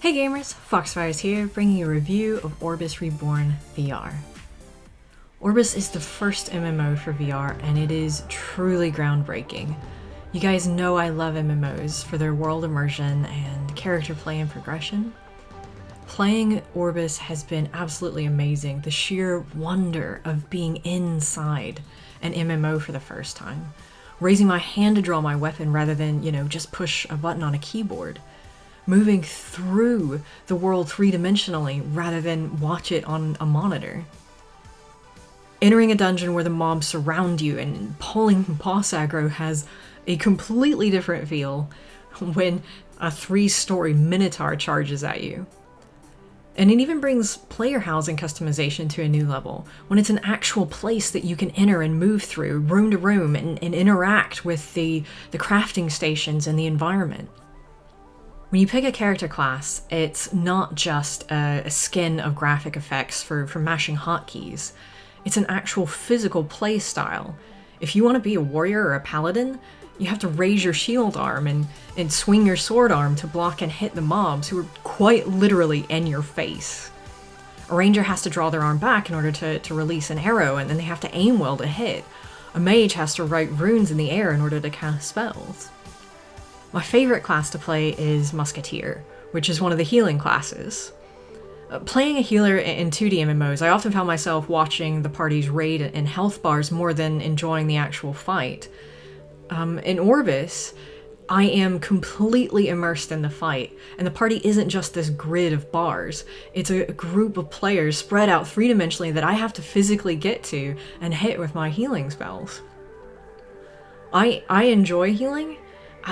Hey gamers, Foxfires here, bringing you a review of Orbus Reborn VR. Orbus is the first MMO for VR, and it is truly groundbreaking. You guys know I love MMOs for their world immersion and character play and progression. Playing Orbus has been absolutely amazing, the sheer wonder of being inside an MMO for the first time. Raising my hand to draw my weapon rather than, just push a button on a keyboard. Moving through the world three-dimensionally rather than watch it on a monitor. Entering a dungeon where the mobs surround you and pulling boss aggro has a completely different feel when a 3-story minotaur charges at you. And it even brings player housing customization to a new level, when it's an actual place that you can enter and move through, room to room, and interact with the crafting stations and the environment. When you pick a character class, it's not just a skin of graphic effects for mashing hotkeys. It's an actual physical play style. If you want to be a warrior or a paladin, you have to raise your shield arm and swing your sword arm to block and hit the mobs who are quite literally in your face. A ranger has to draw their arm back in order to release an arrow, and then they have to aim well to hit. A mage has to write runes in the air in order to cast spells. My favorite class to play is Musketeer, which is one of the healing classes. Playing a healer in 2D MMOs, I often found myself watching the party's raid and health bars more than enjoying the actual fight. In Orbus, I am completely immersed in the fight, and the party isn't just this grid of bars. It's a group of players spread out three-dimensionally that I have to physically get to and hit with my healing spells. I enjoy healing,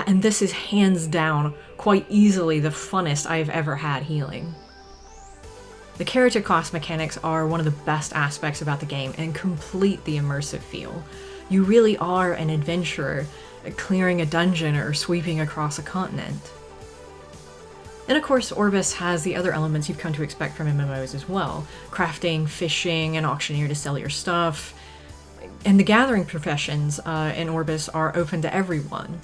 and this is hands down quite easily the funnest I've ever had healing. The character class mechanics are one of the best aspects about the game and complete the immersive feel. You really are an adventurer, clearing a dungeon or sweeping across a continent. And of course, Orbus has the other elements you've come to expect from MMOs as well. Crafting, fishing, an auctioneer to sell your stuff. And the gathering professions in Orbus are open to everyone.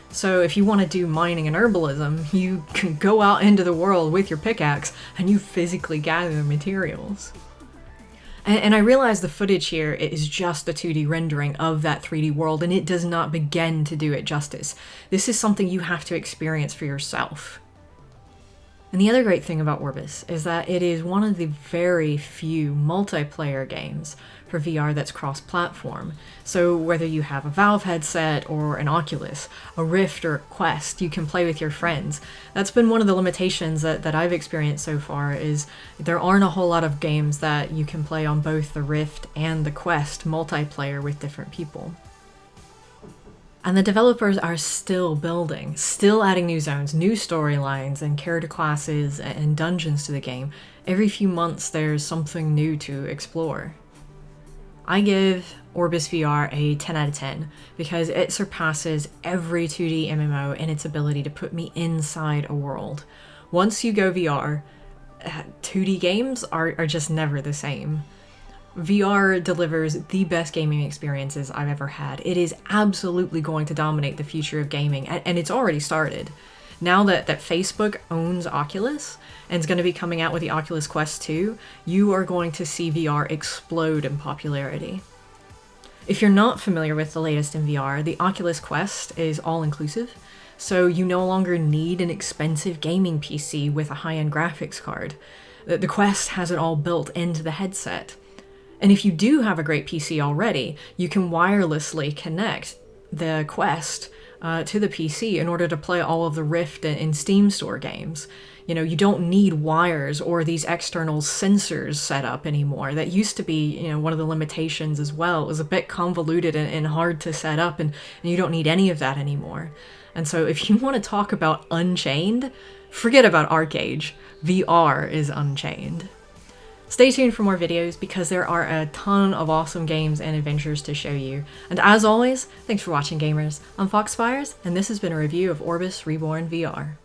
So if you want to do mining and herbalism, you can go out into the world with your pickaxe and you physically gather the materials. And I realize the footage here is just a 2D rendering of that 3D world, and it does not begin to do it justice. This is something you have to experience for yourself. And the other great thing about Orbus is that it is one of the very few multiplayer games for VR that's cross-platform. So whether you have a Valve headset or an Oculus, a Rift or a Quest, you can play with your friends. That's been one of the limitations that I've experienced so far, is there aren't a whole lot of games that you can play on both the Rift and the Quest multiplayer with different people. And the developers are still building, still adding new zones, new storylines, and character classes and dungeons to the game. Every few months there's something new to explore. I give Orbus VR a 10 out of 10 because it surpasses every 2D MMO in its ability to put me inside a world. Once you go VR, 2D games are just never the same. VR delivers the best gaming experiences I've ever had. It is absolutely going to dominate the future of gaming, and it's already started. Now that Facebook owns Oculus and is going to be coming out with the Oculus Quest 2, you are going to see VR explode in popularity. If you're not familiar with the latest in VR, the Oculus Quest is all-inclusive, so you no longer need an expensive gaming PC with a high-end graphics card. The Quest has it all built into the headset. And if you do have a great PC already, you can wirelessly connect the Quest to the PC in order to play all of the Rift and Steam Store games. You don't need wires or these external sensors set up anymore. That used to be, one of the limitations as well. It was a bit convoluted and hard to set up, and you don't need any of that anymore. And so if you want to talk about unchained, forget about ArcAge. VR is unchained. Stay tuned for more videos because there are a ton of awesome games and adventures to show you. And as always, thanks for watching gamers. I'm Foxfires, and this has been a review of Orbus Reborn VR.